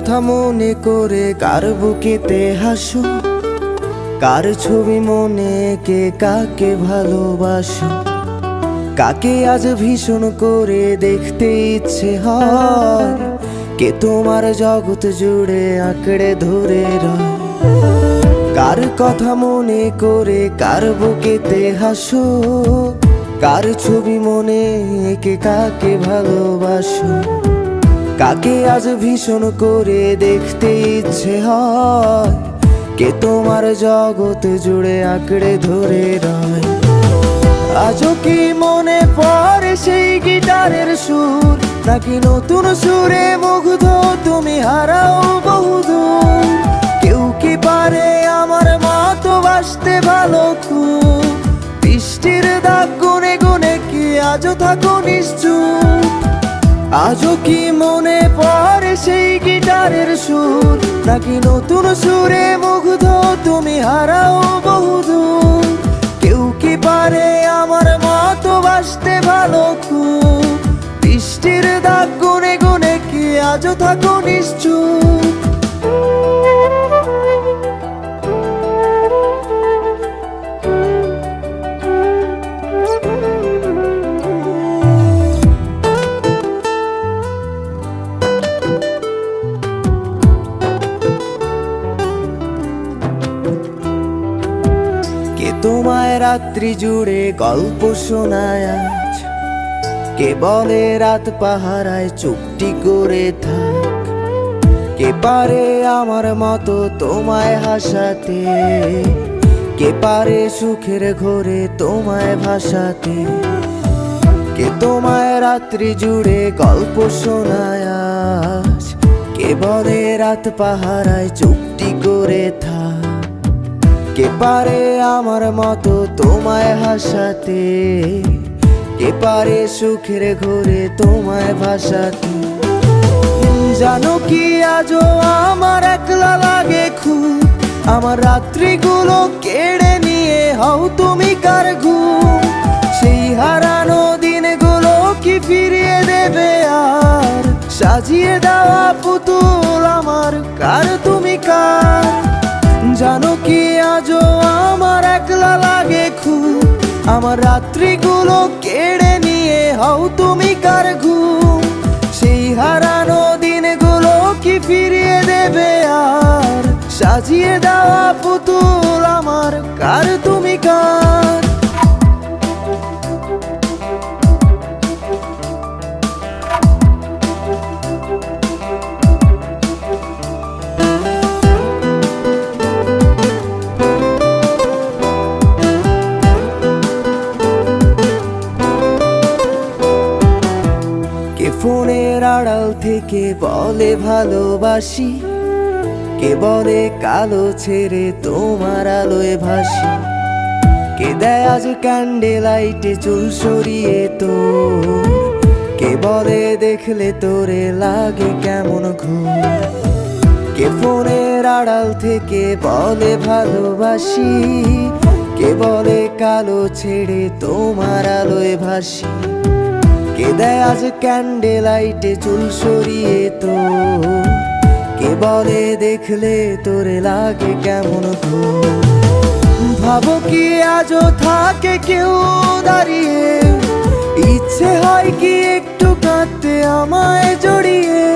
কথা মনে করে কার বুকেতে হাসো, কার ছবি মনে কে কাকে ভালোবাসো, কাকে আজ ভীষণ করে দেখতে ইচ্ছে হয়, কে তোমার জগৎ জুড়ে আঁকড়ে ধরে রয়। কার কথা মনে করে কার বুকেতে হাসো, কার ছবি মনে কে কাকে ভালোবাসো, কাকে আজ ভীষণ করে দেখতে ইচ্ছে হয়, কে তোমার জগৎ জুড়ে আঁকড়ে ধরে রয়। আজও কি মনে পড়ে সেই গিটারের সুর, নাকি নতুন সুরে মুগ্ধ তুমি হারাও বহুদূর? কেউ কি পারে আমার মতো বাসতে ভালো খুব, বৃষ্টির দাগ গুনে গুনে কি আজও থাকো নিশ্চুপ? আজও কি মনে পড়ে সেই গিটারের সুর, নাকি নতুন সুরে মুগ্ধ তুমি হারাও বহুদূর? কেউ কি পারে আমার মতো বাসতে ভালো খুব, বৃষ্টির দাগ গুনে গুনে কি আজও থাকো নিশ্চুপ? কে তোমায় রাত্রি জুড়ে গল্প শোনায় আজ, কে বলে রাত পাহারায় চুপটি করে থাক, কে পারে আমার মতো তোমায় হাসাতে, কে পারে সুখের ঘোরে তোমায় ভাসাতে? কে তোমায় রাত্রি জুড়ে গল্প শোনায় আজ, কে বলে রাত পাহারায় চুপটি করে থাক, কে পারে আমার মতো তোমায় হাসাতে, কে পারে সুখের ঘোরে তোমায় ভাসাতে? জানো কি আজও আমার একলা লাগে খুব, আমার রাত্রিগুলো কেড়ে নিয়ে হও তুমি কার ঘুম? সেই হারানো দিনগুলো কি ফিরিয়ে দেবে আর, সাজিয়ে দেওয়া পুতুল আমার কার তুমি কার? জানো কি আজও আমার একলা লাগে খুব, আমার রাত্রিগুলো কেড়ে নিয়ে হও তুমি কার ঘুম? সেই হারানো দিনগুলো কি ফিরিয়ে দেবে আর, সাজিয়ে দেওয়া পুতুল আমার কার তুমি কার? কে ফোনের আড়াল থেকে বলে ভালোবাসি, কে বলে কালো ছেড়ে তোমার আলোয় ভাসি, কে দেয় আজ ক্যান্ডেল লাইটে চুল সরিয়ে তোর, কে বলে দেখলে তোরে লাগে কেমন ঘুম? কে ফোনের আড়াল থেকে বলে ভালোবাসি, কে বলে কালো ছেড়ে তোমার আলোয় ভাসি, কে দেয় আজ ক্যান্ডেল লাইটে চুল সরিয়ে তোর, কে বলে দেখলে তোরে লাগে কেমন ঘুম? ভাবো কি আজও থাকে কেউ দাঁড়িয়ে, ইচ্ছে হয় কি একটু কাঁদতে আমায় জড়িয়ে?